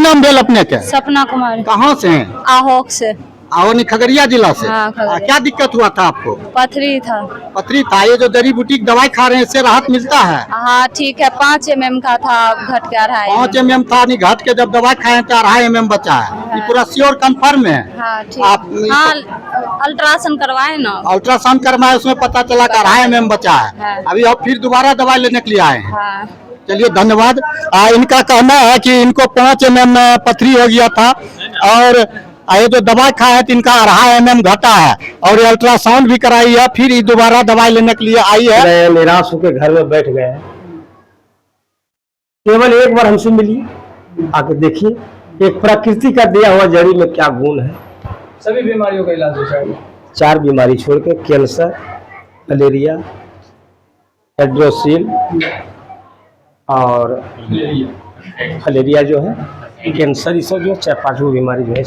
नाम भेल अपने के? सपना कुमारी। कहाँ से हैं? आहोक से। आवनी खगड़िया जिला से। हाँ, खगड़िया। क्या दिक्कत हुआ था आपको? पथरी था। पथरी था। ये जो जड़ी बूटी की दवाई खा रहे हैं इससे राहत मिलता है? हाँ ठीक है, 5 mm का था, घट के 2.5 5 mm था, नहीं घट के जब दवाई खाए तो 2.5 mm बचा है। ये पूरा श्योर कंफर्म है? हाँ ठीक। आप हाँ अल्ट्रासाउंड करवाए ना। अल्ट्रासाउंड करवाए, उसमें पता चला कि 2.5 mm बचा है। हाँ। अभी आप फिर दोबारा दवाई लेने के लिए आए हैं? हाँ। चलिए धन्यवाद। इनका कहना है कि इनको 5 mm पथरी हो गया था और ये जो दवाई खाया है तो इनका 2.5 mm घटा है और ये अल्ट्रासाउंड भी कराई है, फिर ये दोबारा दवाई लेने के लिए आई है। निराश होकर घर में बैठ गए। केवल एक बार हमसे मिलिए, आके देखिए एक प्रकृति का दिया हुआ जड़ी में क्या गुण है। सभी बीमारियों का इलाज होता है। 4 बीमारी छोड़ के, कैंसर, मलेरिया, हाइड्रोसिल और फलेरिया जो है, कैंसर, ये सब जो है 4-5 बीमारी जो है।